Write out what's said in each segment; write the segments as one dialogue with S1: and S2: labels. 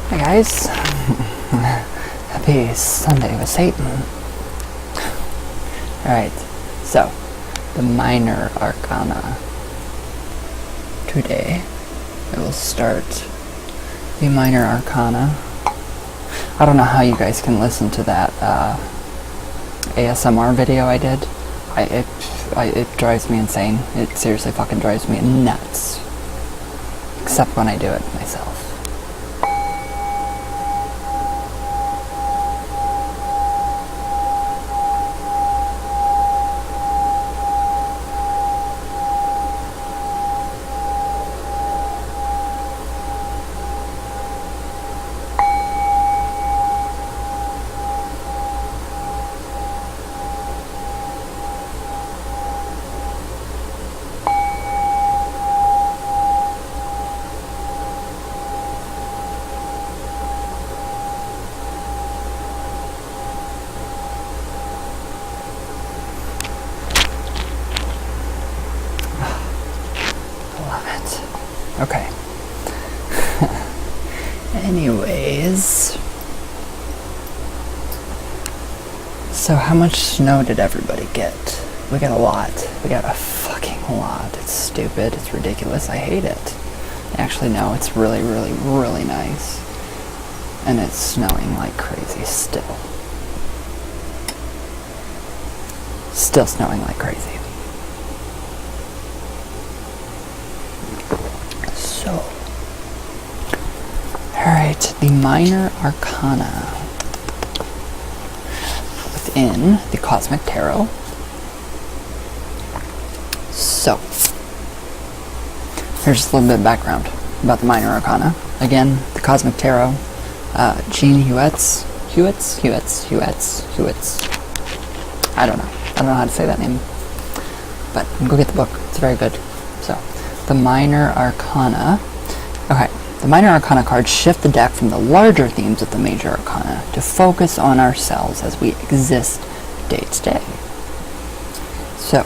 S1: Hey guys, happy Sunday with Satan. Alright, so the minor arcana. Today I will start the minor arcana. I don't know how you guys can listen to that ASMR video I did. It drives me insane. It seriously fucking drives me nuts. Except when I do it myself. Okay. Anyways. So how much snow did everybody get? We got a lot. We got a fucking lot. It's stupid. It's ridiculous. I hate it. Actually, no. It's really, really, really nice. And it's snowing like crazy still. Still snowing like crazy. So, alright, the minor arcana within the Cosmic Tarot. So, here's just a little bit of background about the minor arcana. Again, the Cosmic Tarot, Jean Hewitts. I don't know how to say that name, but go get the book. It's very good. So, the minor arcana. Okay, the minor arcana cards shift the deck from the larger themes of the major arcana to focus on ourselves as we exist day to day. So,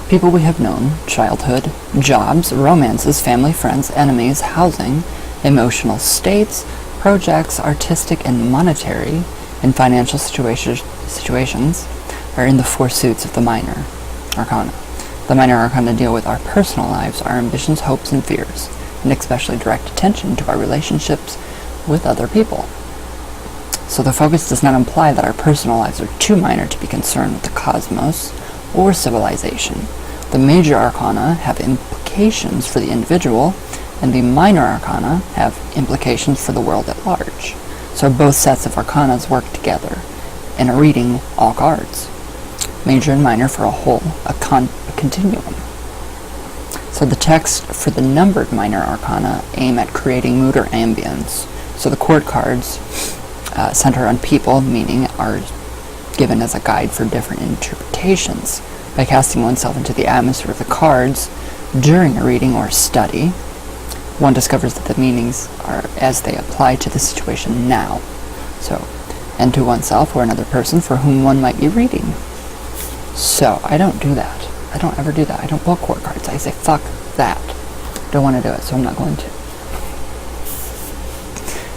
S1: people we have known, childhood, jobs, romances, family, friends, enemies, housing, emotional states, projects, artistic and monetary, and financial situations are in the four suits of the minor arcana. The minor arcana deal with our personal lives, our ambitions, hopes, and fears, and especially direct attention to our relationships with other people. So the focus does not imply that our personal lives are too minor to be concerned with the cosmos or civilization. The major arcana have implications for the individual, and the minor arcana have implications for the world at large. So both sets of arcanas work together in a reading all cards. Major and minor for a whole, a continuum. So the text for the numbered minor arcana aim at creating mood or ambience. So the court cards center on people, meaning are given as a guide for different interpretations. By casting oneself into the atmosphere of the cards during a reading or study, one discovers that the meanings are as they apply to the situation now. So, and to oneself or another person for whom one might be reading. So, I don't do that. I don't ever do that. I don't pull court cards. I say, fuck that. Don't want to do it, so I'm not going to.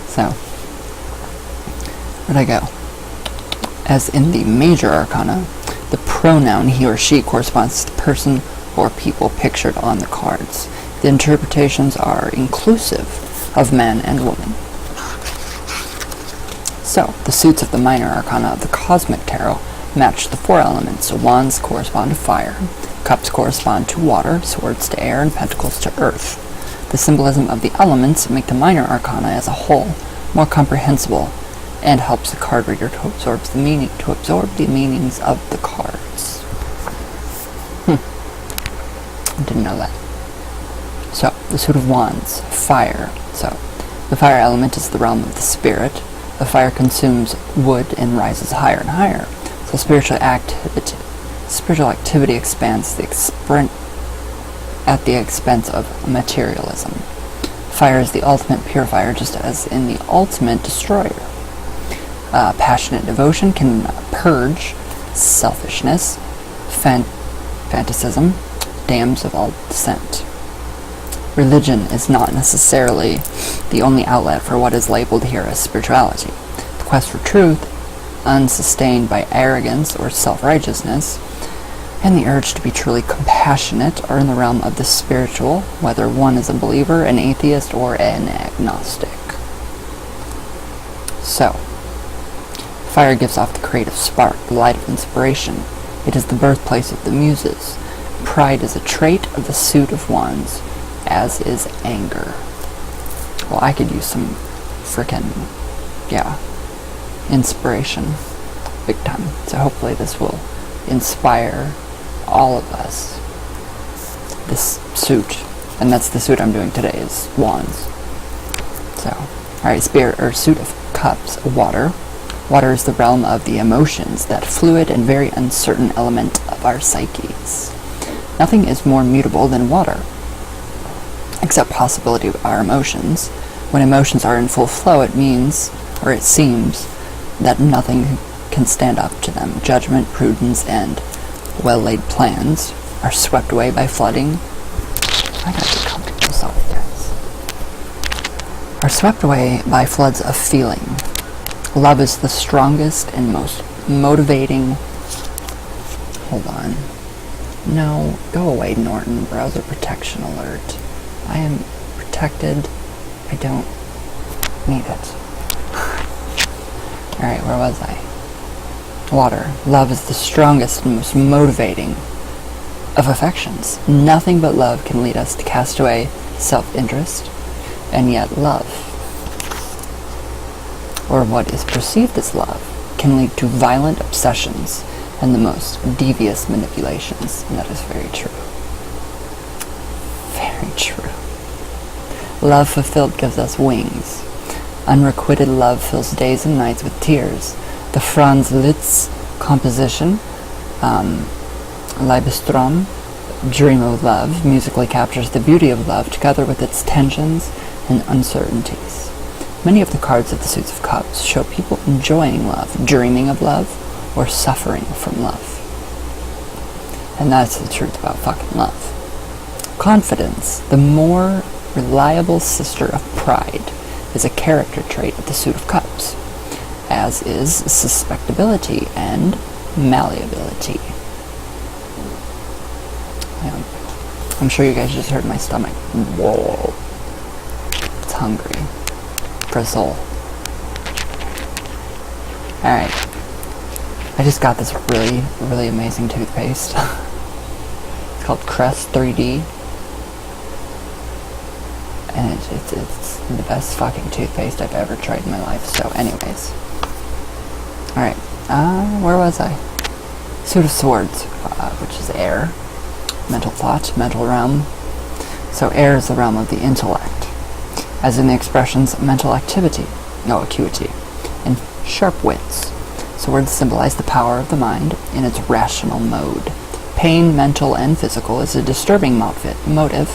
S1: So, where'd I go? As in the major arcana, the pronoun he or she corresponds to the person or people pictured on the cards. The interpretations are inclusive of man and woman. So, the suits of the minor arcana of the Cosmic Tarot match the four elements. So wands correspond to fire, cups correspond to water, swords to air, and pentacles to earth. The symbolism of the elements make the minor arcana as a whole more comprehensible and helps the card reader to absorb the meanings of the cards. I didn't know that. So, the suit of wands, fire. So, the fire element is the realm of the spirit. The fire consumes wood and rises higher and higher. So spiritual activity expands at the expense of materialism. Fire is the ultimate purifier, just as in the ultimate destroyer. Passionate devotion can purge selfishness, fanaticism, dams of all descent. Religion is not necessarily the only outlet for what is labeled here as spirituality. The quest for truth, unsustained by arrogance or self-righteousness, and the urge to be truly compassionate are in the realm of the spiritual, whether one is a believer, an atheist, or an agnostic. So, fire gives off the creative spark, the light of inspiration. It is the birthplace of the muses. Pride is a trait of the suit of wands, as is anger. Well, I could use some frickin', inspiration. Big time. So hopefully this will inspire all of us. This suit, and that's the suit I'm doing today, is wands. So, alright, spirit, or suit of cups, water. Water is the realm of the emotions, that fluid and very uncertain element of our psyches. Nothing is more mutable than water, except possibility of our emotions. When emotions are in full flow, it means, or it seems, that nothing can stand up to them. Judgment, prudence, and well-laid plans are swept away by flooding. I gotta get comfortable, sorry guys. Are swept away by floods of feeling. Love is the strongest and most motivating. Hold on. No, go away, Norton. Browser protection alert. I am protected. I don't need it. Alright, where was I? Water. Love is the strongest and most motivating of affections. Nothing but love can lead us to cast away self-interest, and yet love, or what is perceived as love, can lead to violent obsessions and the most devious manipulations. And that is very true. Very true. Love fulfilled gives us wings. Unrequited love fills days and nights with tears. The Franz Liszt composition, Liebestrom, Dream of Love, musically captures the beauty of love together with its tensions and uncertainties. Many of the cards of the Suits of Cups show people enjoying love, dreaming of love, or suffering from love. And that's the truth about fucking love. Confidence, the more reliable sister of pride, is a character trait of the Suit of Cups, as is susceptibility and malleability. I'm sure you guys just heard my stomach. Whoa. It's hungry. For a soul. Alright. I just got this really, really amazing toothpaste. It's called Crest 3D. And it's the best fucking toothpaste I've ever tried in my life. So anyways. Alright. Where was I? Suit of Swords, which is air. Mental thought, mental realm. So air is the realm of the intellect, as in the expressions mental activity, acuity, and sharp wits. Swords symbolize the power of the mind in its rational mode. Pain, mental and physical, is a disturbing motive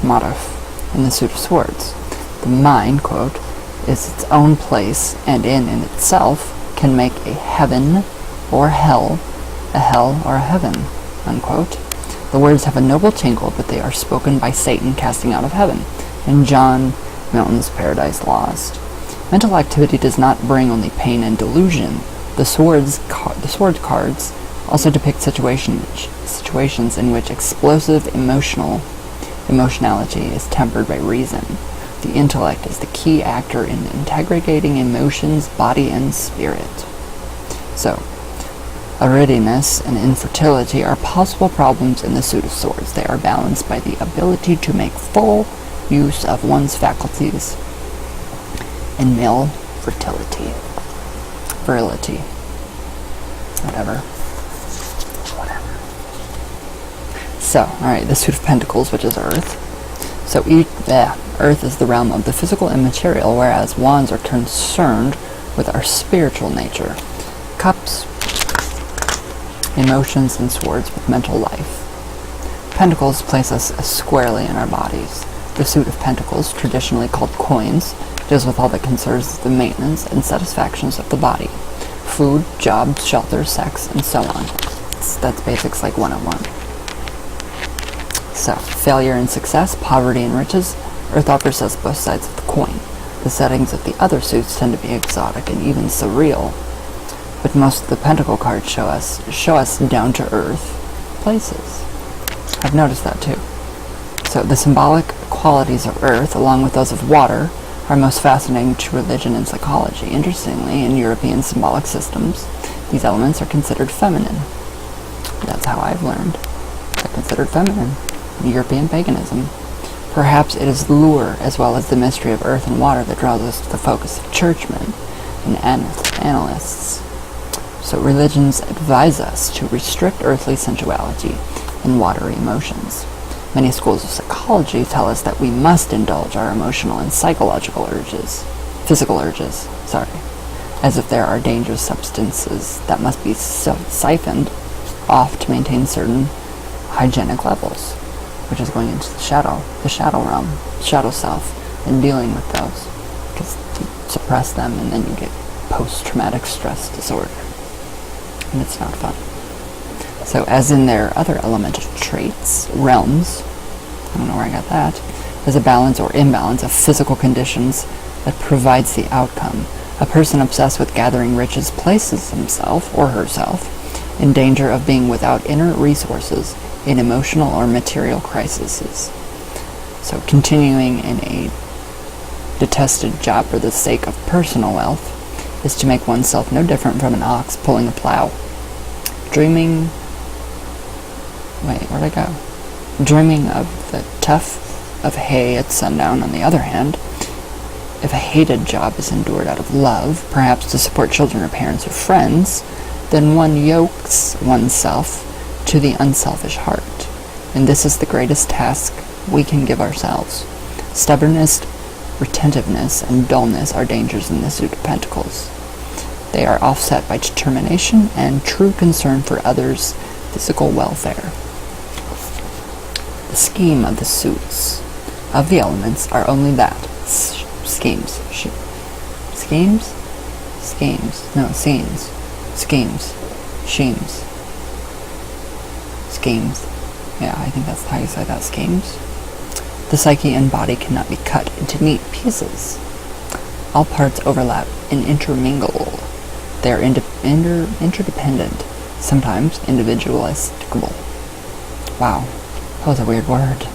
S1: in the Suit of Swords. The mind, quote, is its own place, and in itself can make a heaven or hell, a hell or a heaven, unquote. The words have a noble tinkle, but they are spoken by Satan casting out of heaven, in John Milton's Paradise Lost. Mental activity does not bring only pain and delusion. The sword cards also depict situations in which explosive emotionality is tempered by reason. The intellect is the key actor in integrating emotions, body, and spirit. So, aridiness and infertility are possible problems in the Suit of Swords. They are balanced by the ability to make full use of one's faculties in male virility. Whatever. So, alright, the Suit of Pentacles, which is Earth. So, Earth is the realm of the physical and material, whereas Wands are concerned with our spiritual nature. Cups, emotions, and Swords with mental life. Pentacles place us squarely in our bodies. The Suit of Pentacles, traditionally called Coins, deals with all that concerns the maintenance and satisfactions of the body. Food, jobs, shelter, sex, and so on. That's Basics like 101. So, failure and success, poverty and riches, Earth offers us both sides of the coin. The settings of the other suits tend to be exotic and even surreal, but most of the pentacle cards show us down-to-earth places. I've noticed that too. So the symbolic qualities of earth, along with those of water, are most fascinating to religion and psychology. Interestingly, in European symbolic systems, these elements are considered feminine. That's how I've learned. They're considered feminine in European paganism. Perhaps it is the lure, as well as the mystery of earth and water, that draws us to the focus of churchmen and analysts. So religions advise us to restrict earthly sensuality and watery emotions. Many schools of psychology tell us that we must indulge our emotional and physical urges, as if there are dangerous substances that must be siphoned off to maintain certain hygienic levels, which is going into the shadow realm, shadow self, and dealing with those, because you suppress them and then you get post-traumatic stress disorder, and it's not fun. So as in their other elemental traits, realms, I don't know where I got that, there's a balance or imbalance of physical conditions that provides the outcome. A person obsessed with gathering riches places himself or herself in danger of being without inner resources in emotional or material crises. So continuing in a detested job for the sake of personal wealth is to make oneself no different from an ox pulling a plow. Dreaming of the tuft of hay at sundown, on the other hand, if a hated job is endured out of love, perhaps to support children or parents or friends, then one yokes oneself to the unselfish heart. And this is the greatest task we can give ourselves. Stubbornness, retentiveness, and dullness are dangers in the suit of pentacles. They are offset by determination and true concern for others' physical welfare. The scheme of the suits of the elements are only that. Schemes. Yeah, I think that's how you say that, schemes. The psyche and body cannot be cut into neat pieces. All parts overlap and intermingle. They are interdependent, sometimes individualisticable. Wow, that was a weird word.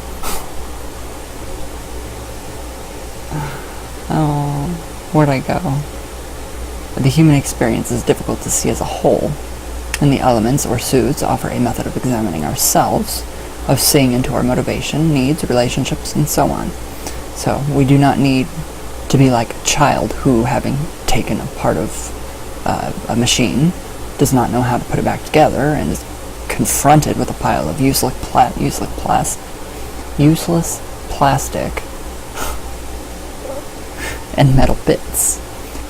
S1: Oh, where'd I go? The human experience is difficult to see as a whole, and the elements or suits offer a method of examining ourselves, of seeing into our motivation, needs, relationships, and so on. So we do not need to be like a child who, having taken a part of a machine, does not know how to put it back together and is confronted with a pile of useless plastic and metal bits.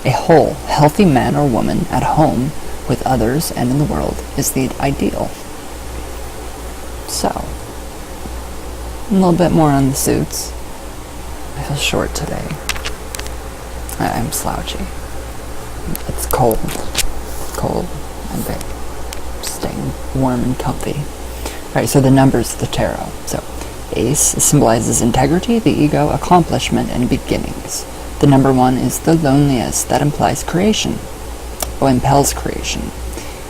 S1: A whole, healthy man or woman at home with others and in the world is the ideal. So, a little bit more on the suits. I feel short today. I'm slouchy. It's cold, and staying warm and comfy. Alright, so the numbers of the tarot. So, Ace symbolizes integrity, the ego, accomplishment, and beginnings. The number 1 is the loneliest. That implies creation, or impels creation.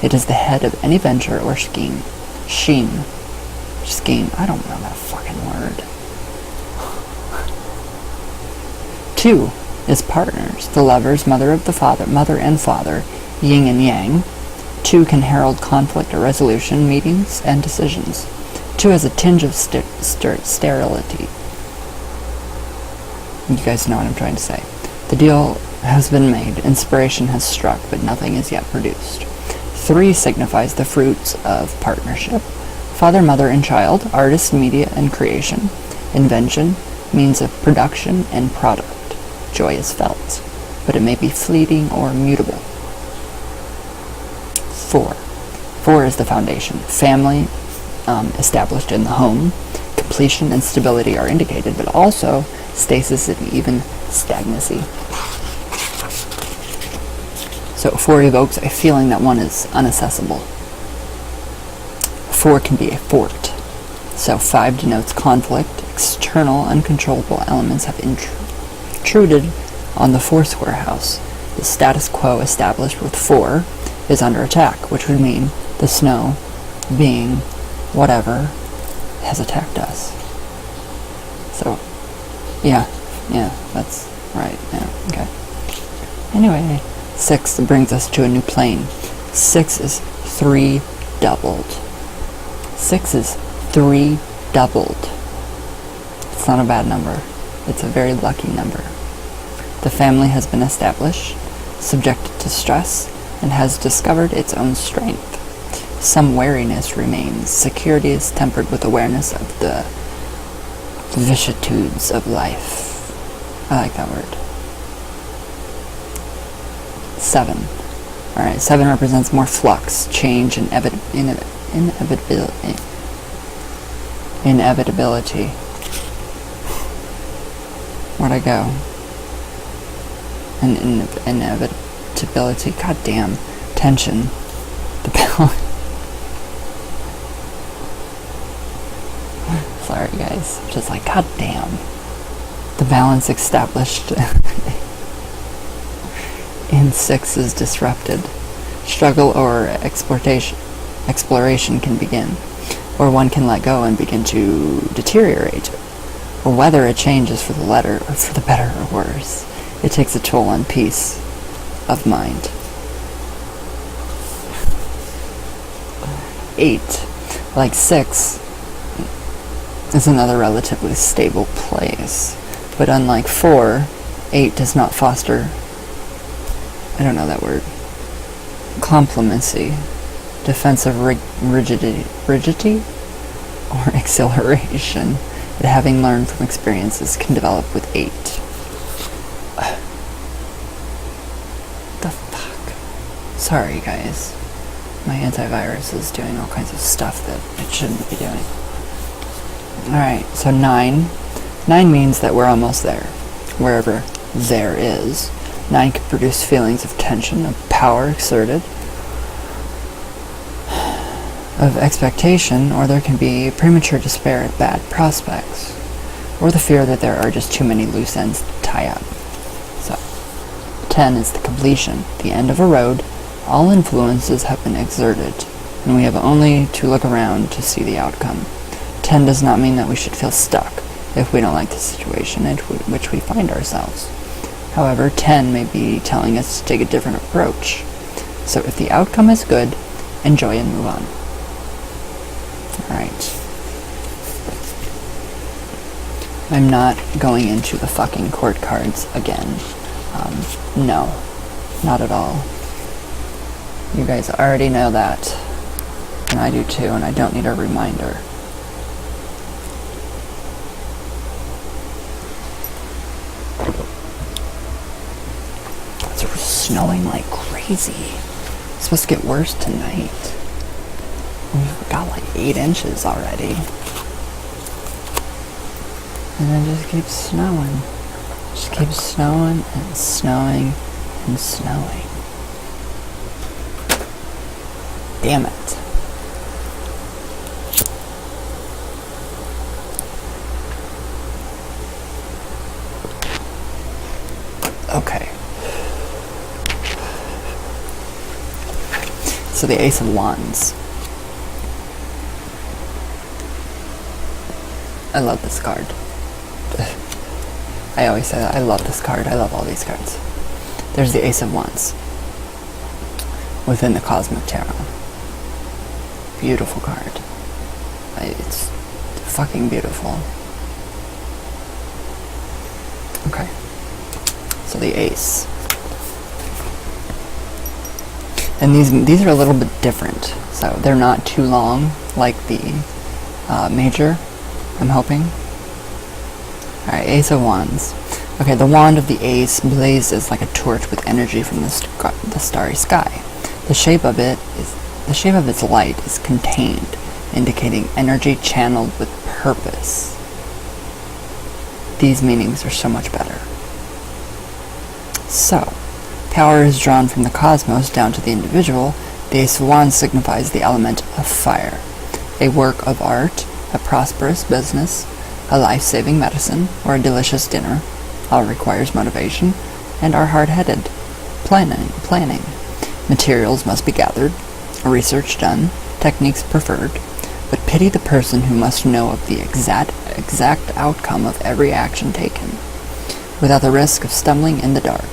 S1: It is the head of any venture or scheme. Scheme. I don't know that fucking word. 2 is partners. The lovers, mother and father, yin and yang. 2 can herald conflict or resolution, meetings, and decisions. 2 has a tinge of sterility. You guys know what I'm trying to say. The deal has been made, inspiration has struck, but nothing is yet produced. 3 signifies the fruits of partnership. Father, mother, and child, artist, media, and creation. Invention, means of production and product. Joy is felt, but it may be fleeting or mutable. 4 is the foundation. Family, established in the home. Completion and stability are indicated, but also stasis and even stagnancy. So 4 evokes a feeling that one is unaccessible. 4 can be a fort. So 5 denotes conflict. External, uncontrollable elements have intruded on the 4-square house. The status quo established with 4 is under attack, which would mean the snow, being, whatever, has attacked us. So, yeah, that's right, yeah, okay. Anyway, 6 brings us to a new plane. 6 is 3 doubled. 6 is 3 doubled. It's not a bad number. It's a very lucky number. The family has been established, subjected to stress, and has discovered its own strength. Some wariness remains. Security is tempered with awareness of the vicissitudes of life. I like that word. 7. Alright, 7 represents more flux, change, and inevitability. Where'd I go? Inevitability. God damn. Tension. The balance. Sorry, guys. Just like, god damn. The balance established in 6 is disrupted. Struggle or exploration can begin, or one can let go and begin to deteriorate, or whether a change is for the better or worse. It takes a toll on peace of mind. 8, like 6, is another relatively stable place, but unlike 4, 8 does not foster, I don't know that word, complacency, defensive rigidity, or exhilaration that, having learned from experiences, can develop with 8. The fuck? Sorry, guys. My antivirus is doing all kinds of stuff that it shouldn't be doing. Alright, so 9. 9 means that we're almost there. Wherever there is. 9 can produce feelings of tension, of power exerted, of expectation, or there can be premature despair at bad prospects, or the fear that there are just too many loose ends to tie up. So, 10 is the completion, the end of a road. All influences have been exerted, and we have only to look around to see the outcome. 10 does not mean that we should feel stuck if we don't like the situation in which we find ourselves. However, 10 may be telling us to take a different approach. So if the outcome is good, enjoy and move on. Alright. I'm not going into the fucking court cards again. No. Not at all. You guys already know that. And I do too, and I don't need a reminder. It's snowing like crazy. It's supposed to get worse tonight. We've got like 8 inches already. And it just keeps snowing. Just keeps snowing and snowing and snowing. Damn it. Okay. So the Ace of Wands. I love this card. I always say that. I love this card. I love all these cards. There's the Ace of Wands within the Cosmic Tarot. Beautiful card. It's fucking beautiful. Okay. So the Ace. And these are a little bit different. So they're not too long like the Major, I'm hoping. Alright, Ace of Wands. Okay, the wand of the Ace blazes like a torch with energy from the starry sky. The shape of its light is contained, indicating energy channeled with purpose. These meanings are so much better. So, power is drawn from the cosmos down to the individual. The Ace of Wands signifies the element of fire, a work of art, a prosperous business, a life-saving medicine, or a delicious dinner all requires motivation and are hard-headed. Planning. Materials must be gathered, research done, techniques preferred, but pity the person who must know of the exact outcome of every action taken. Without the risk of stumbling in the dark,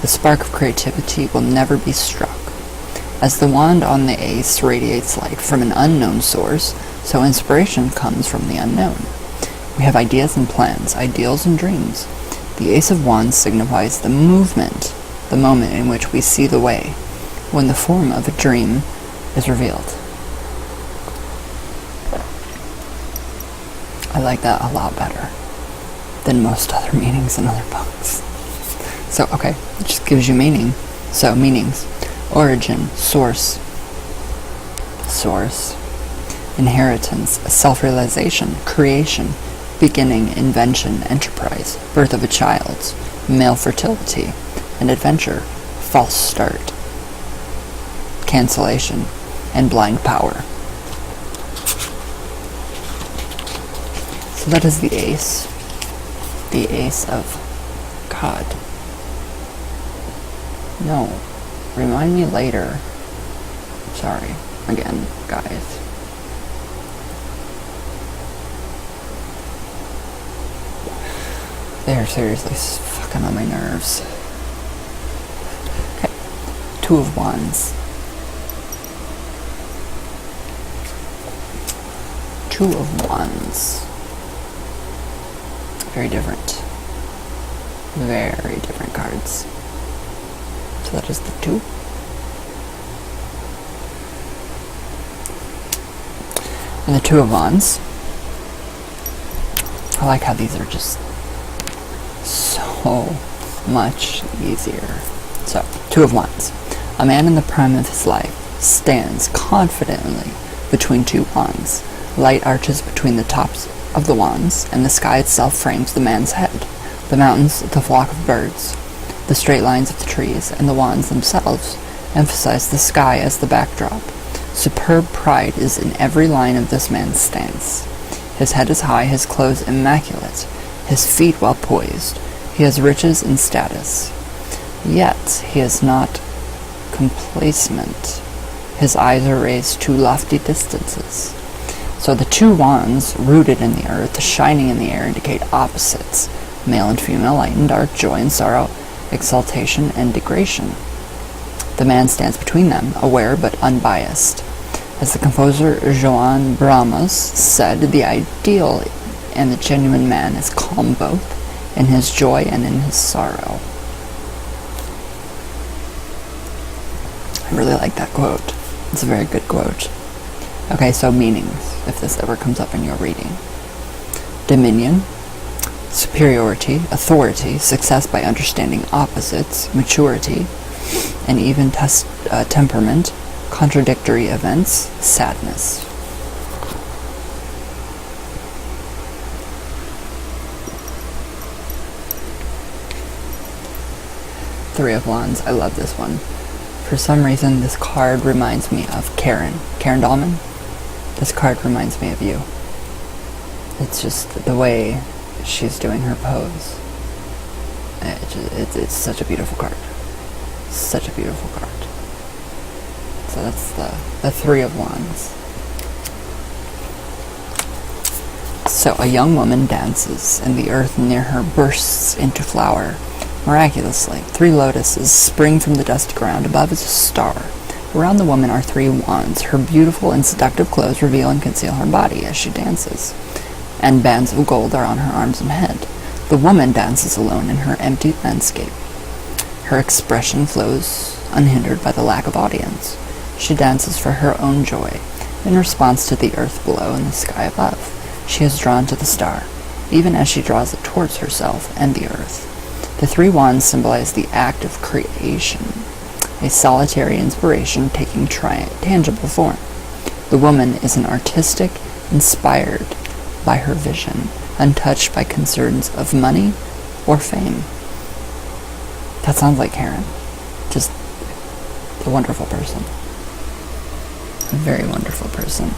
S1: the spark of creativity will never be struck. As the wand on the ace radiates light from an unknown source, so inspiration comes from the unknown. We have ideas and plans, ideals and dreams. The Ace of Wands signifies the movement, the moment in which we see the way, when the form of a dream is revealed. I like that a lot better than most other meanings in other books. So, okay, it just gives you meaning. So, meanings. Origin, source, inheritance, self-realization, creation, beginning, invention, enterprise, birth of a child, male fertility, and adventure, false start, cancellation, and blind power. So that is the ace of God. No, remind me later. Sorry, again, guys. They are seriously fucking on my nerves. Okay, Two of Wands. Two of Wands. Very different. Very different cards. So that is the two. And the Two of Wands. I like how these are just so much easier. So, Two of Wands. A man in the prime of his life stands confidently between two wands. Light arches between the tops of the wands, and the sky itself frames the man's head. The mountains, the flock of birds, the straight lines of the trees, and the wands themselves emphasize the sky as the backdrop. Superb pride is in every line of this man's stance. His head is high, his clothes immaculate, his feet well poised. He has riches and status. Yet he is not complacent. His eyes are raised to lofty distances. So the two wands, rooted in the earth, shining in the air, indicate opposites. Male and female, light and dark, joy and sorrow, exaltation and degradation. The man stands between them, aware but unbiased. As the composer Johann Brahms said, the ideal and the genuine man is calm both in his joy and in his sorrow. I really like that quote. It's a very good quote. Okay, so meanings, if this ever comes up in your reading. Dominion, superiority, authority, success by understanding opposites, maturity, and even temperament, contradictory events, sadness. Three of Wands. I love this one. For some reason, this card reminds me of Karen Dahlman. This card reminds me of you. It's just the way she's doing her pose. It's such a beautiful card. Such a beautiful card. So that's the Three of Wands. So a young woman dances, and the earth near her bursts into flower. Miraculously, three lotuses spring from the dusty ground. Above is a star. Around the woman are three wands. Her beautiful and seductive clothes reveal and conceal her body as she dances, and bands of gold are on her arms and head. The woman dances alone in her empty landscape. Her expression flows unhindered by the lack of audience. She dances for her own joy, in response to the earth below and the sky above. She is drawn to the star, even as she draws it towards herself and the earth. The three wands symbolize the act of creation, a solitary inspiration taking tangible form. The woman is an artistic, inspired by her vision, untouched by concerns of money or fame. That sounds like Karen. Just a wonderful person. A very wonderful person.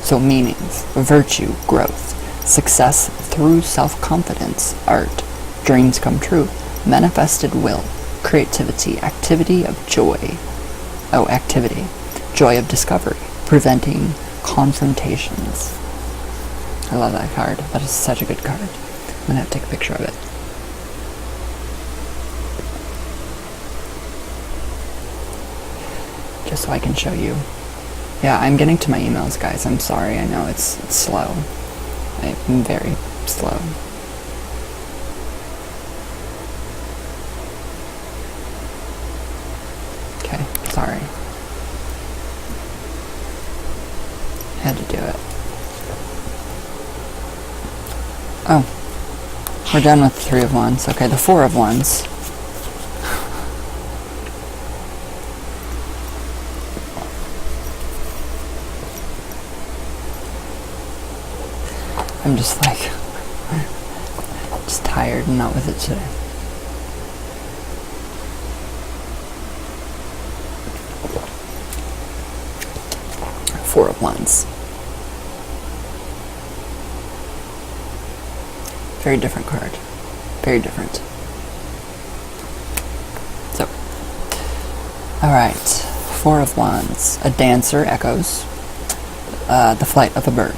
S1: So meanings, virtue, growth, success through self-confidence, art, dreams come true, manifested will, creativity, activity of joy. Oh, activity, joy of discovery, preventing confrontations. I love that card. That is such a good card. I'm gonna have to take a picture of it. Just so I can show you. Yeah, I'm getting to my emails, guys. I'm sorry. I know it's slow. I'm very slow. Okay, sorry. Had to do it. Oh, we're done with the 3 of Wands. Okay, the 4 of Wands. I'm just like, just tired and not with it today. Four of Wands. Very different card. Very different. So, alright. 4 of Wands. A dancer echoes the flight of a bird.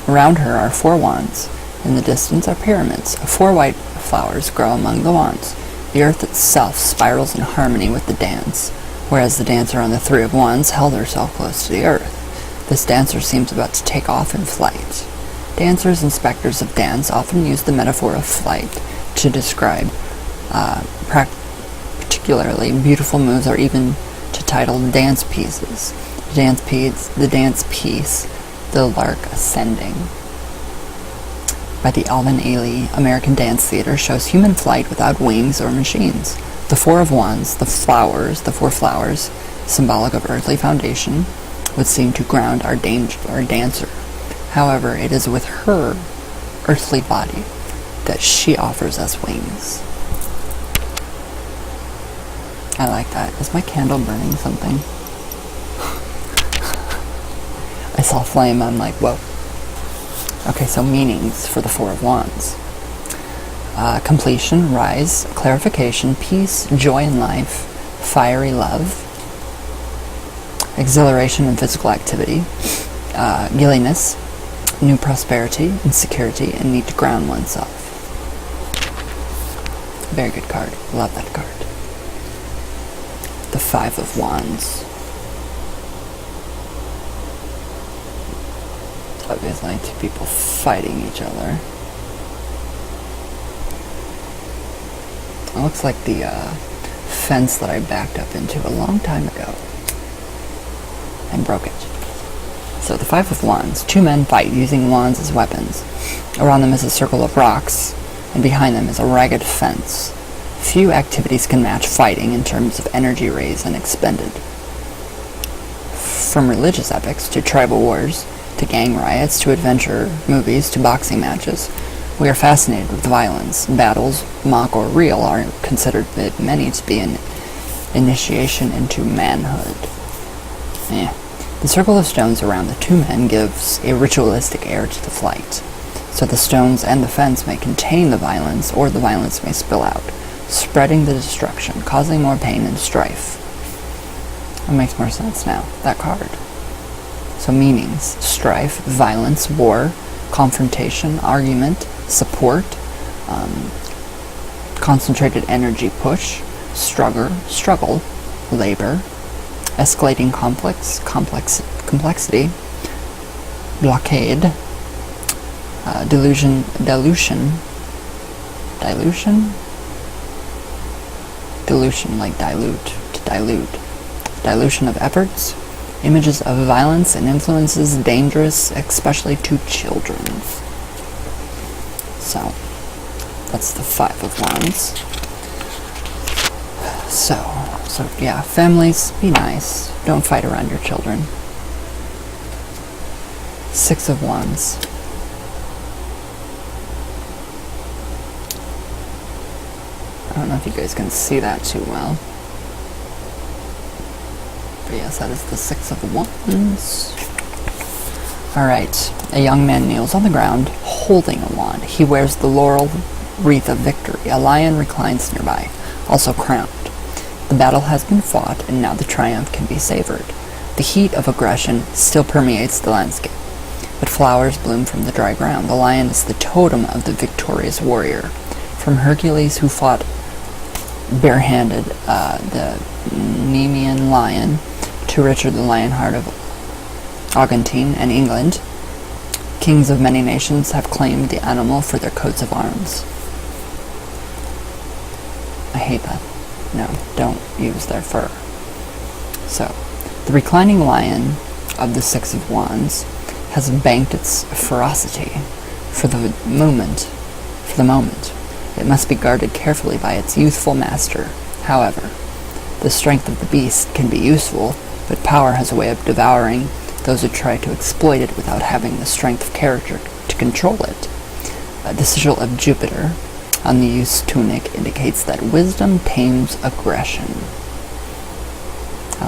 S1: Around her are 4 wands. In the distance are pyramids. 4 white flowers grow among the wands. The earth itself spirals in harmony with the dance, whereas the dancer on the 3 of Wands held herself close to the earth. This dancer seems about to take off in flight. Dancers and specters of dance often use the metaphor of flight to describe particularly beautiful moves, or even to title dance pieces. The dance piece, The Lark Ascending, by the Alvin Ailey American Dance Theater, shows human flight without wings or machines. The 4 of Wands, the 4 flowers, symbolic of earthly foundation, would seem to ground our dancer. However, it is with her earthly body that she offers us wings. I like that. Is my candle burning something? I saw flame, I'm like, whoa. Okay, so meanings for the 4 of Wands. Completion, rise, clarification, peace, joy in life, fiery love, exhilaration and physical activity, giddiness, new prosperity, insecurity, and need to ground oneself. Very good card. Love that card. The 5 of Wands. Obviously, 2 people fighting each other. It looks like the fence that I backed up into a long time ago and broke it. So the 5 of Wands. 2 men fight using wands as weapons. Around them is a circle of rocks, and behind them is a ragged fence. Few activities can match fighting in terms of energy raised and expended. From religious epics to tribal wars, to gang riots, to adventure movies, to boxing matches, we are fascinated with violence. Battles, mock or real, are considered by many to be an initiation into manhood. The circle of stones around the 2 men gives a ritualistic air to the flight. So the stones and the fence may contain the violence, or the violence may spill out, spreading the destruction, causing more pain and strife. It makes more sense now, that card. So meanings: strife, violence, war, confrontation, argument, support, concentrated energy push, struggle, labor, escalating complexity, blockade, dilution, like dilute, to dilute, dilution of efforts, images of violence and influences dangerous, especially to children. So, that's the 5 of Wands. So yeah, families, be nice. Don't fight around your children. 6 of Wands. I don't know if you guys can see that too well. But yes, that is the 6 of Wands. Alright, a young man kneels on the ground, holding a wand. He wears the laurel wreath of victory. A lion reclines nearby, also crowned. The battle has been fought, and now the triumph can be savored. The heat of aggression still permeates the landscape, but flowers bloom from the dry ground. The lion is the totem of the victorious warrior. From Hercules, who fought barehanded the Nemean lion, to Richard the Lionheart of Argentine and England, kings of many nations have claimed the animal for their coats of arms. I hate that. No, don't use their fur. So, the reclining lion of the Six of Wands has banked its ferocity for the moment. It must be guarded carefully by its youthful master. However, the strength of the beast can be useful, but power has a way of devouring those who try to exploit it without having the strength of character to control it. The sigil of Jupiter on the youth's tunic indicates that wisdom tames aggression. I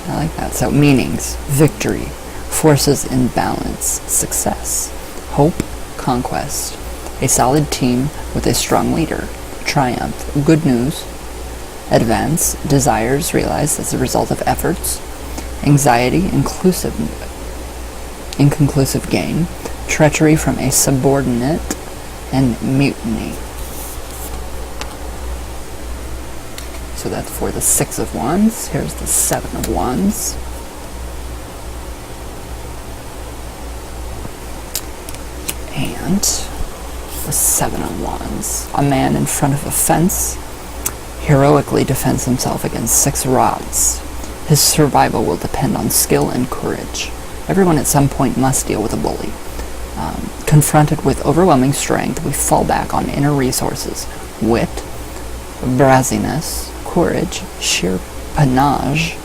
S1: like that. So, meanings: victory, forces in balance, success, hope, conquest, a solid team with a strong leader, triumph, good news, advance, desires realized as a result of efforts, anxiety, inconclusive gain, treachery from a subordinate, and mutiny. So that's for the Six of Wands. Here's the Seven of Wands. And the Seven of Wands. A man in front of a fence heroically defends himself against 6 rods. His survival will depend on skill and courage. Everyone at some point must deal with a bully. Confronted with overwhelming strength, we fall back on inner resources: wit, brassiness, courage, sheer panache.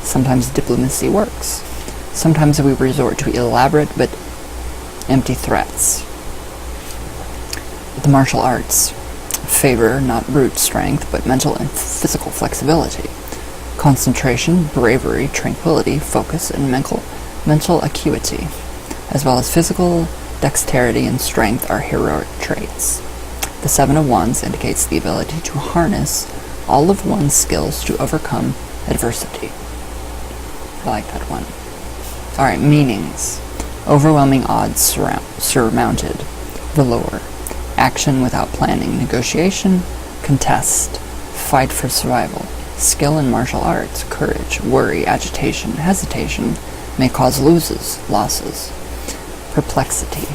S1: Sometimes diplomacy works. Sometimes we resort to elaborate but empty threats. The martial arts favor not brute strength, but mental and physical flexibility. Concentration, bravery, tranquility, focus, and mental acuity, as well as physical dexterity and strength, are heroic traits. The Seven of Wands indicates the ability to harness all of one's skills to overcome adversity. I like that one. Alright, meanings: overwhelming odds surmounted. Velour: action without planning. Negotiation, contest, fight for survival. Skill in martial arts: courage, worry, agitation, hesitation may cause losses. Perplexity.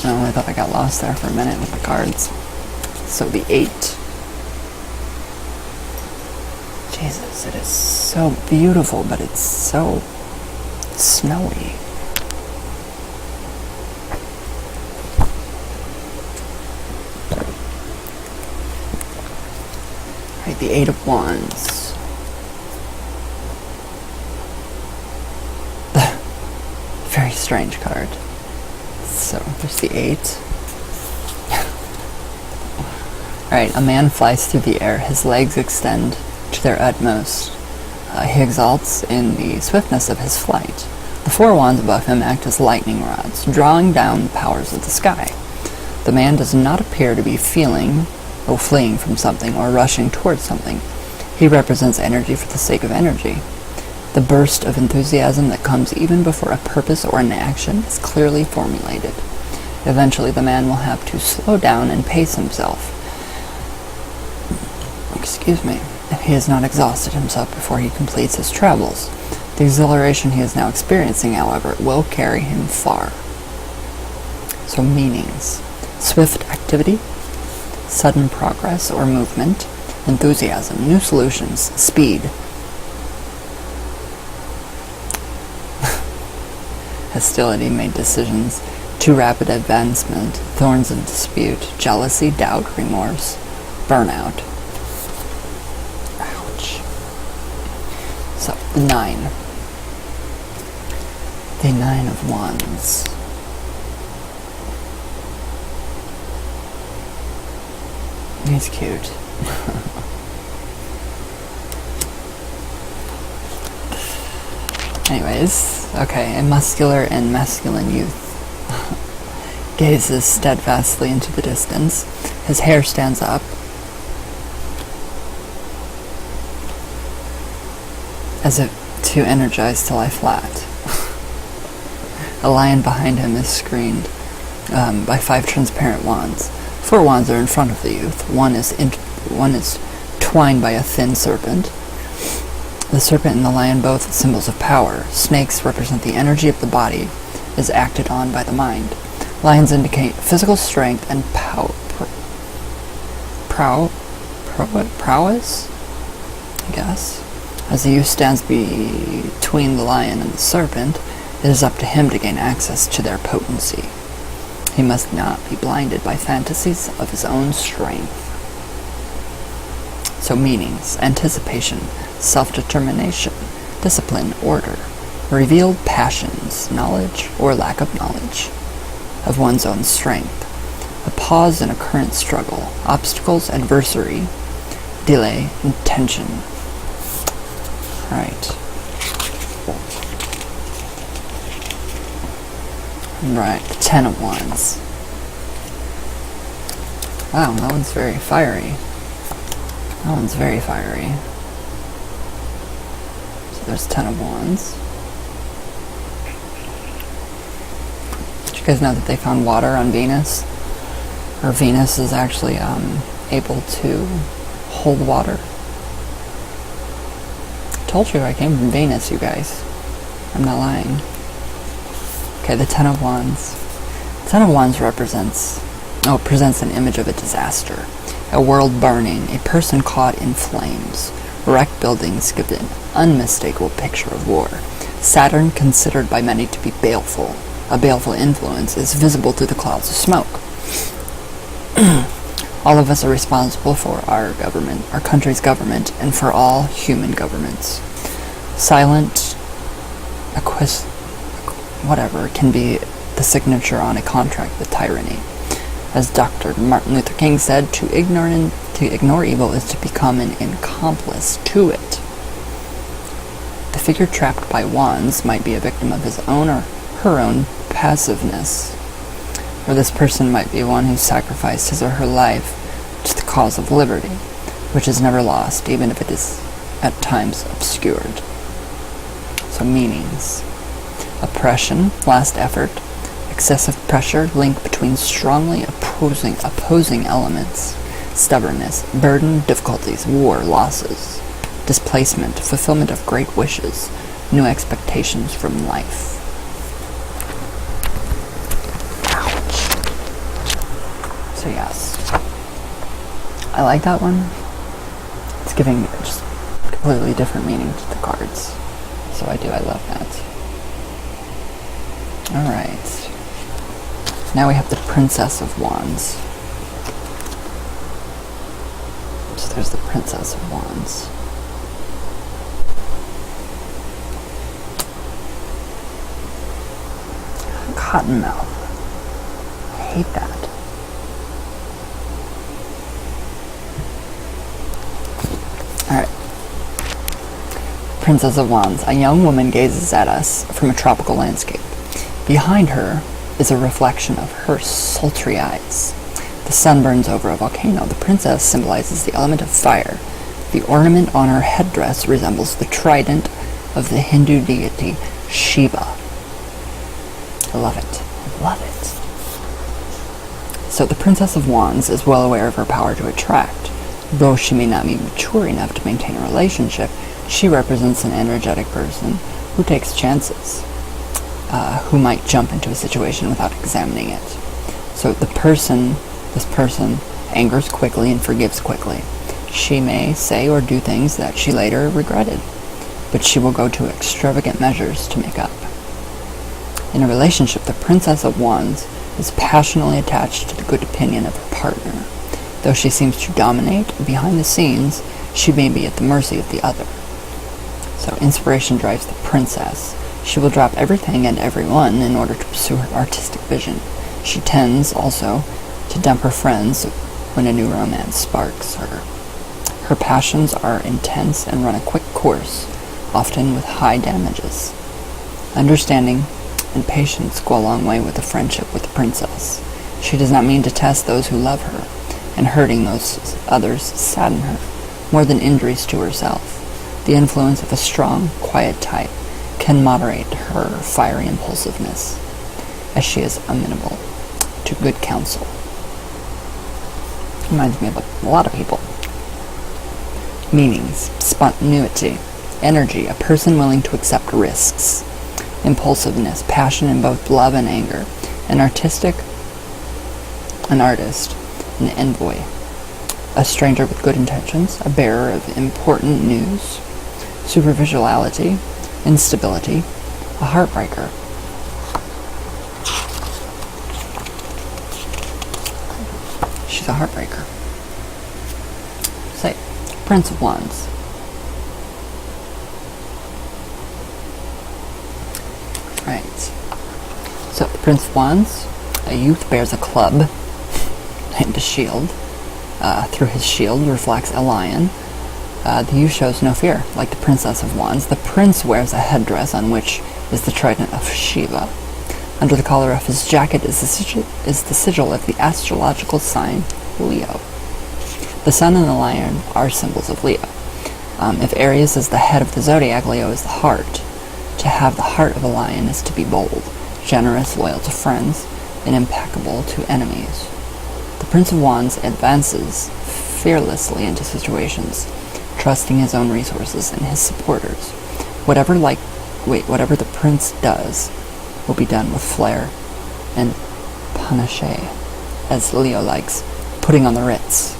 S1: Oh, I thought I got lost there for a minute with the cards. So the 8. Jesus, it is so beautiful, but it's so snowy. Right, the 8 of Wands. Very strange card. So, there's the 8. Alright, a man flies through the air. His legs extend to their utmost. He exalts in the swiftness of his flight. The 4 wands above him act as lightning rods, drawing down the powers of the sky. The man does not appear to be fleeing from something or rushing towards something. He represents energy for the sake of energy. The burst of enthusiasm that comes even before a purpose or an action is clearly formulated. Eventually, the man will have to slow down and pace himself. If he has not exhausted himself before he completes his travels. The exhilaration he is now experiencing, however, will carry him far. So, meanings: swift activity, sudden progress or movement, enthusiasm, new solutions, speed. Hostility, made decisions, too rapid advancement, thorns of dispute, jealousy, doubt, remorse, burnout. Ouch. So, the 9. The 9 of Wands. He's cute. Anyways, okay, a muscular and masculine youth gazes steadfastly into the distance. His hair stands up. As if to energize to lie flat. A lion behind him is screened by 5 transparent wands. 4 wands are in front of the youth. One is twined by a thin serpent. The serpent and the lion both symbols of power. Snakes represent the energy of the body is acted on by the mind. Lions indicate physical strength and prowess, I guess. As the youth stands between the lion and the serpent, it is up to him to gain access to their potency. He must not be blinded by fantasies of his own strength. So meanings: anticipation, self-determination, discipline, order, revealed passions, knowledge or lack of knowledge of one's own strength, a pause in a current struggle, obstacles, adversary, delay, and tension. Right. Right, the 10 of Wands. Wow, that one's very fiery. That one's very fiery. So there's 10 of Wands. Did you guys know that they found water on Venus? Or Venus is actually able to hold water? I told you I came from Venus, you guys. I'm not lying. Okay, the 10 of Wands. 10 of Wands presents an image of a disaster. A world burning, a person caught in flames. Wrecked buildings give an unmistakable picture of war. Saturn, considered by many to be baleful, a baleful influence, is visible through the clouds of smoke. All of us are responsible for our government, our country's government, and for all human governments. Silent, whatever, can be the signature on a contract with tyranny. As Dr. Martin Luther King said, to ignore evil is to become an accomplice to it. The figure trapped by wands might be a victim of his own or her own passiveness. Or this person might be one who sacrificed his or her life to the cause of liberty, which is never lost, even if it is at times obscured. So meanings: oppression, last effort, excessive pressure, link between strongly opposing elements, stubbornness, burden, difficulties, war, losses, displacement, fulfillment of great wishes, new expectations from life. Ouch. So yes, I like that one. It's giving just completely different meaning to the cards. So I love that. Alright. Now we have the Princess of Wands. So there's the Princess of Wands. Cottonmouth. I hate that. Alright. Princess of Wands. A young woman gazes at us from a tropical landscape. Behind her is a reflection of her sultry eyes. The sun burns over a volcano. The princess symbolizes the element of fire. The ornament on her headdress resembles the trident of the Hindu deity Shiva. I love it. I love it. So the Princess of Wands is well aware of her power to attract. Though she may not be mature enough to maintain a relationship, she represents an energetic person who takes chances. Who might jump into a situation without examining it. So this person angers quickly and forgives quickly. She may say or do things that she later regretted, but she will go to extravagant measures to make up. In a relationship, the Princess of Wands is passionately attached to the good opinion of her partner. Though she seems to dominate behind the scenes, she may be at the mercy of the other. So inspiration drives the princess. She will drop everything and everyone in order to pursue her artistic vision. She tends also to dump her friends when a new romance sparks her. Her passions are intense and run a quick course, often with high damages. Understanding and patience go a long way with a friendship with the princess. She does not mean to test those who love her, and hurting those others sadden her, more than injuries to herself. The influence of a strong, quiet type can moderate her fiery impulsiveness, as she is amenable to good counsel. Reminds me of a lot of people. Meanings: spontaneity, energy, a person willing to accept risks. Impulsiveness, passion in both love and anger. An artist, an envoy. A stranger with good intentions, a bearer of important news. Superficiality, instability, a heartbreaker. She's a heartbreaker. Say, Prince of Wands. Right. So, the Prince of Wands, a youth bears a club and a shield. Through his shield reflects a lion. The youth shows no fear. Like the Princess of Wands, the prince wears a headdress on which is the trident of Shiva. Under the collar of his jacket is the sigil of the astrological sign Leo. The sun and the lion are symbols of Leo. If Aries is the head of the zodiac, Leo is the heart. To have the heart of a lion is to be bold, generous, loyal to friends, and impeccable to enemies. The Prince of Wands advances fearlessly into situations, trusting his own resources and his supporters. Whatever the prince does will be done with flair and panache, as Leo likes, putting on the Ritz.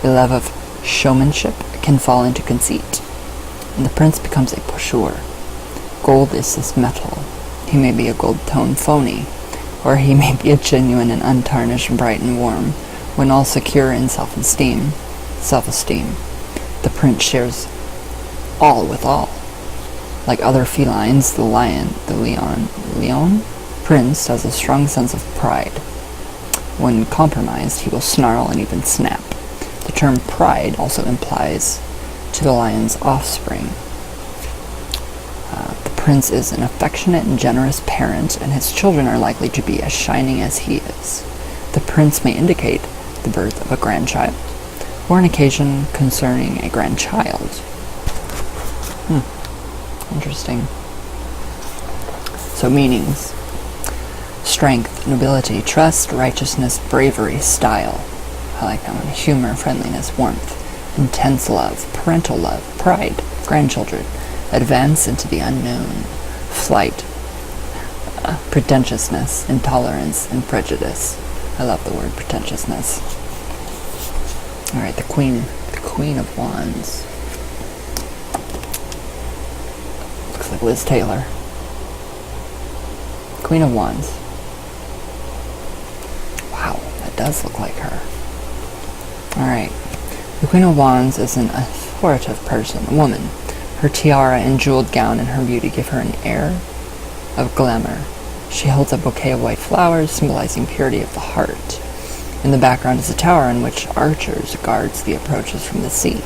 S1: The love of showmanship can fall into conceit, and the prince becomes a pusher. Gold is his metal. He may be a gold-toned phony, or he may be a genuine and untarnished, bright and warm. When all secure in self-esteem, the prince shares all with all. Like other felines, the leon prince has a strong sense of pride. When compromised, he will snarl and even snap. The term pride also implies to the lion's offspring. The prince is an affectionate and generous parent, and his children are likely to be as shining as he is. The prince may indicate the birth of a grandchild, or an occasion concerning a grandchild. Interesting. So meanings: strength, nobility, trust, righteousness, bravery, style. I like that one. Humor, friendliness, warmth, intense love, parental love, pride, grandchildren, advance into the unknown, flight, pretentiousness, intolerance, and prejudice. I love the word pretentiousness. Alright, the Queen of Wands. Looks like Liz Taylor. Queen of Wands. Wow, that does look like her. Alright. The Queen of Wands is an authoritative person, a woman. Her tiara and jeweled gown and her beauty give her an air of glamour. She holds a bouquet of white flowers, symbolizing purity of the heart. In the background is a tower in which archers guards the approaches from the sea.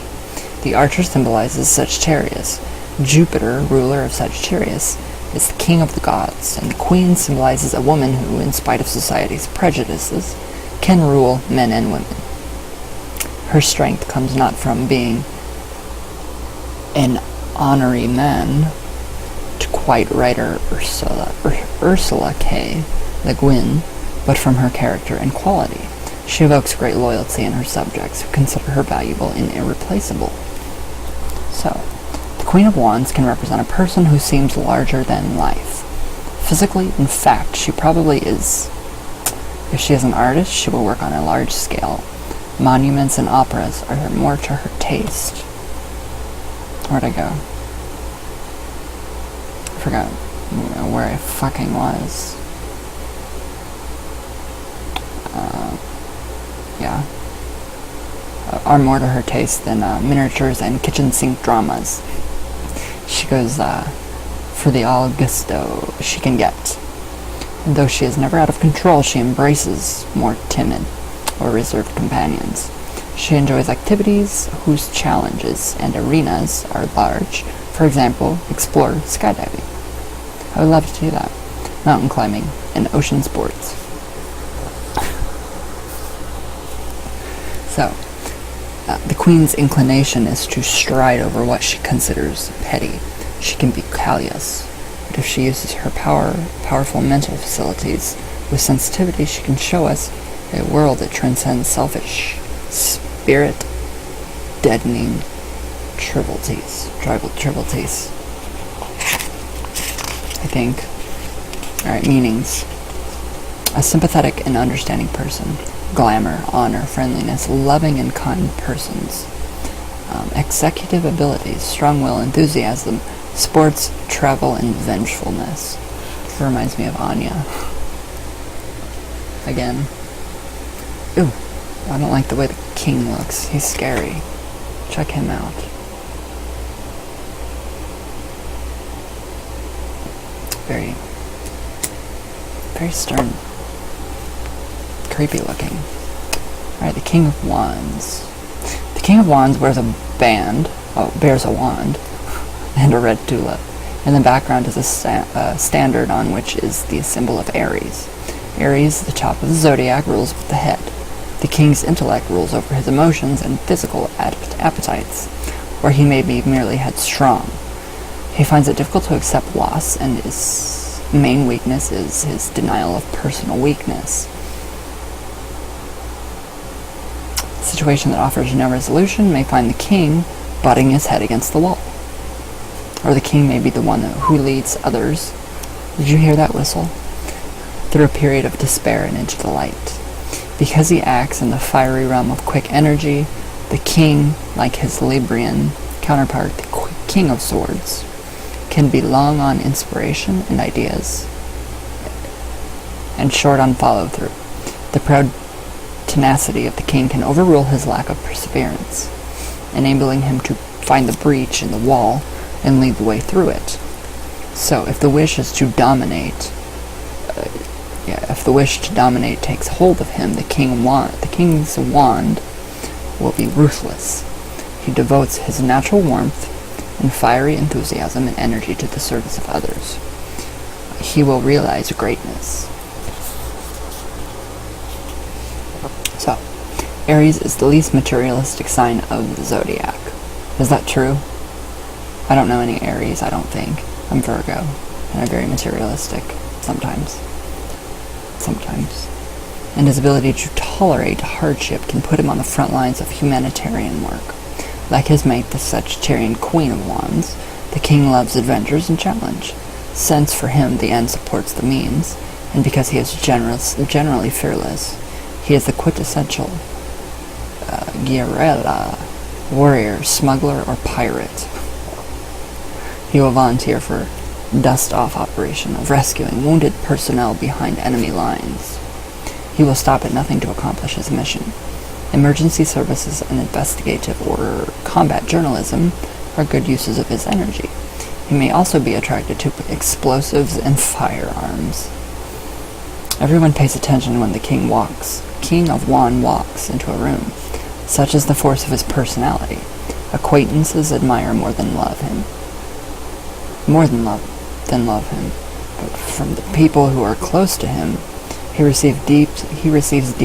S1: The archer symbolizes Sagittarius. Jupiter, ruler of Sagittarius, is the king of the gods, and the queen symbolizes a woman who, in spite of society's prejudices, can rule men and women. Her strength comes not from being an honorary man, to quite writer Ursula K. Le Guin, but from her character and quality. She evokes great loyalty in her subjects, who consider her valuable and irreplaceable. So, the Queen of Wands can represent a person who seems larger than life. Physically, in fact, she probably is. If she is an artist, she will work on a large scale. Monuments and operas are more to her taste. Where'd I go? I forgot where I fucking was. Are more to her taste than miniatures and kitchen sink dramas. She goes for the all gusto she can get. And though she is never out of control, she embraces more timid or reserved companions. She enjoys activities whose challenges and arenas are large. For example, explore skydiving. I would love to do that. Mountain climbing and ocean sports. So, the queen's inclination is to stride over what she considers petty. She can be callous, but if she uses her powerful mental facilities with sensitivity, she can show us a world that transcends selfish, spirit-deadening trivialities. I think. Alright, meanings. A sympathetic and understanding person. Glamour, honor, friendliness, loving and kind persons. Executive abilities, strong will, enthusiasm, sports, travel, and vengefulness. It reminds me of Anya. Again. Ooh, I don't like the way the king looks. He's scary. Check him out. Very stern. Creepy looking. Alright, the King of Wands. The King of Wands bears a wand and a red tulip. In the background is a standard on which is the symbol of Aries. Aries, the top of the zodiac, rules with the head. The king's intellect rules over his emotions and physical appetites, where he may be merely headstrong. He finds it difficult to accept loss, and his main weakness is his denial of personal weakness. A situation that offers no resolution may find the king butting his head against the wall. Or the king may be the one who leads others. Did you hear that whistle? Through a period of despair and into the light. Because he acts in the fiery realm of quick energy, the king, like his Librian counterpart, the King of Swords, can be long on inspiration and ideas, and short on follow-through. The proud tenacity of the king can overrule his lack of perseverance, enabling him to find the breach in the wall and lead the way through it. So, if the wish to dominate takes hold of him, the king's wand will be ruthless. He devotes his natural warmth and fiery enthusiasm and energy to the service of others. He will realize greatness. So, Aries is the least materialistic sign of the zodiac. Is that true? I don't know any Aries, I don't think. I'm Virgo, and I'm very materialistic. Sometimes. And his ability to tolerate hardship can put him on the front lines of humanitarian work. Like his mate, the Sagittarian Queen of Wands, the king loves adventures and challenge. Since for him the end supports the means, and because he is generally fearless, he is the quintessential guerrilla, warrior, smuggler, or pirate. He will volunteer for dust-off operation of rescuing wounded personnel behind enemy lines. He will stop at nothing to accomplish his mission. Emergency services and investigative or combat journalism are good uses of his energy. He may also be attracted to explosives and firearms. Everyone pays attention when the King of Wands walks into a room. Such is the force of his personality. Acquaintances admire more than love him. But from the people who are close to him, he receives deep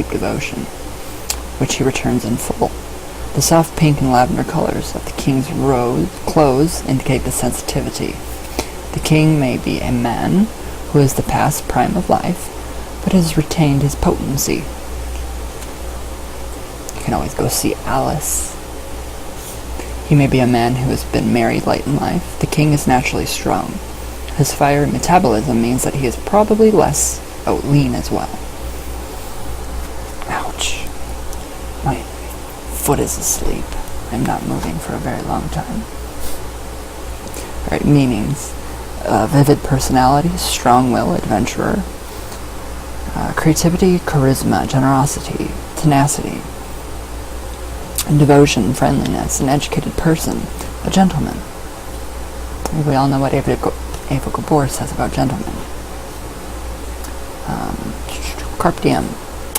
S1: devotion, which he returns in full. The soft pink and lavender colors of the king's clothes indicate the sensitivity. The king may be a man who is the past prime of life, but has retained his potency. You can always go see Alice. He may be a man who has been married late in life. The king is naturally strong. His fiery metabolism means that he is probably lean as well. Ouch. My foot is asleep. I'm not moving for a very long time. Alright, meanings. Vivid personality, strong will, adventurer. Creativity, charisma, generosity, tenacity. And devotion, friendliness, an educated person, a gentleman. We all know what Ava Gabor says about gentlemen. Carpe diem,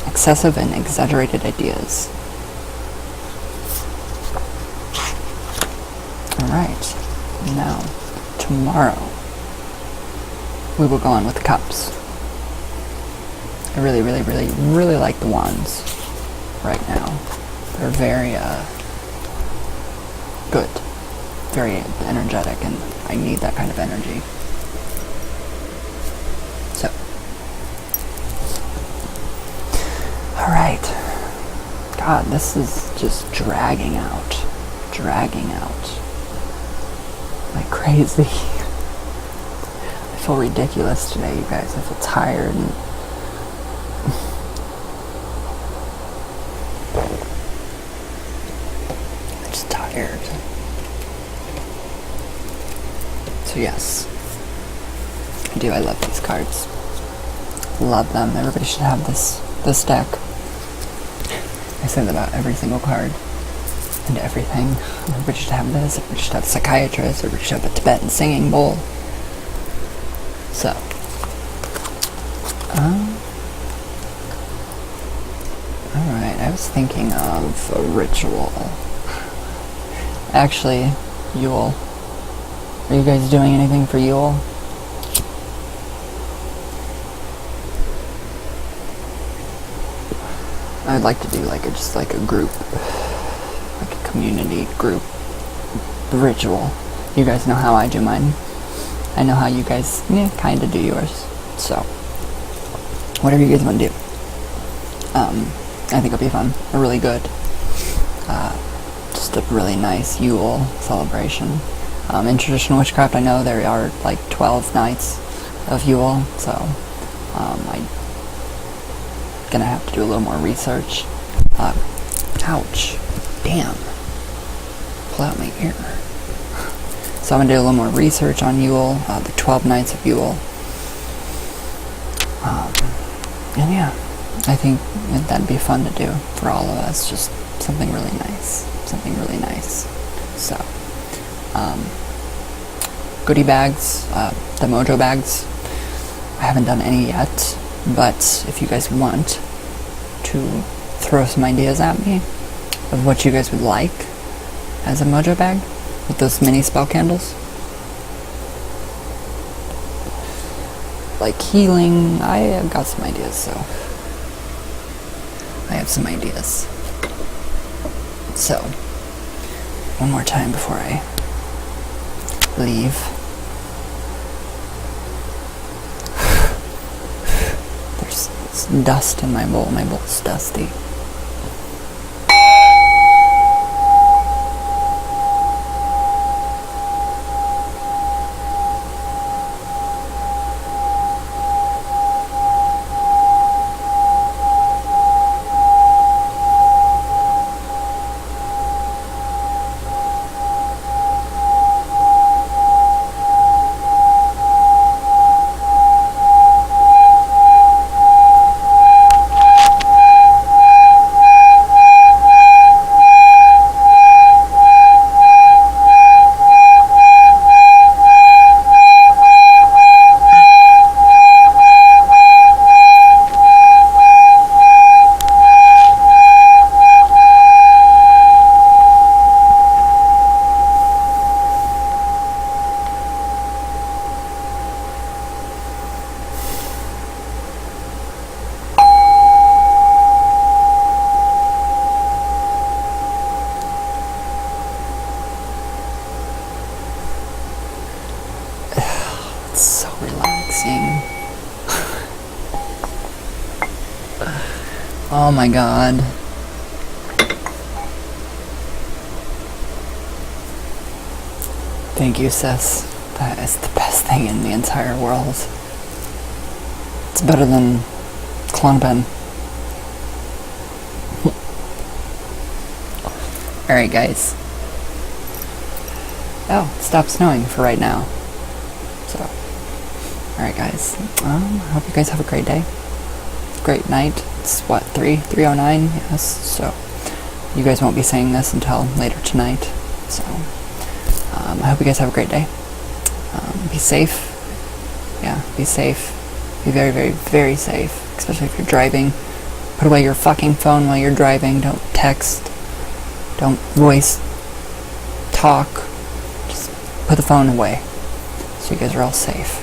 S1: excessive and exaggerated ideas. Alright, now, tomorrow. we will go on with the cups. I really, really, really, really like the wands right now. They're very good, very energetic, and I need that kind of energy. So, all right. God, this is just dragging out like crazy. I feel ridiculous today, you guys. I feel tired and I'm just tired. So yes, I love these cards. Love them. Everybody should have this deck. I say that about every single card and everything. Everybody should have this. Everybody should have a psychiatrist. Everybody should have a Tibetan singing bowl. So, alright, I was thinking of a ritual. Actually, Yule. Are you guys doing anything for Yule? I'd like to do just like a group, like a community group ritual. You guys know how I do mine. I know how you guys kind of do yours. So, whatever you guys want to do. I think it'll be fun. Really good. Just a really nice Yule celebration. In traditional witchcraft, I know there are like 12 nights of Yule, so I'm gonna have to do a little more research. Ouch. Damn. Pull out my ear. So I'm gonna do a little more research on Yule, the 12 nights of Yule. And yeah, I think that'd be fun to do for all of us. Just something really nice. So, goodie bags, the mojo bags. I haven't done any yet, but if you guys want to throw some ideas at me of what you guys would like as a mojo bag with those mini spell candles, like healing, I have got some ideas. So I have some ideas. So one more time before I leave. There's dust in my bowl. My bowl's dusty. Oh my god. Thank you, sis. That is the best thing in the entire world. It's better than Klonopin. Alright, guys. Oh, it stopped snowing for right now. So, alright, guys. I hope you guys have a great day. Great night. It's what, 3:09? Yes. So, you guys won't be seeing this until later tonight. So, I hope you guys have a great day. Be safe. Yeah, be safe. Be very, very, very safe. Especially if you're driving. Put away your fucking phone while you're driving. Don't text. Don't voice talk. Just put the phone away. So you guys are all safe.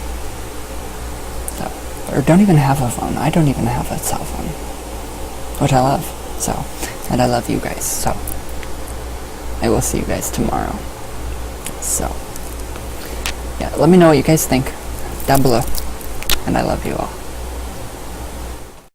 S1: or don't even have a phone. I don't even have a cell phone, which I love. So, and I love you guys. So, I will see you guys tomorrow. So, yeah, let me know what you guys think down below. And I love you all.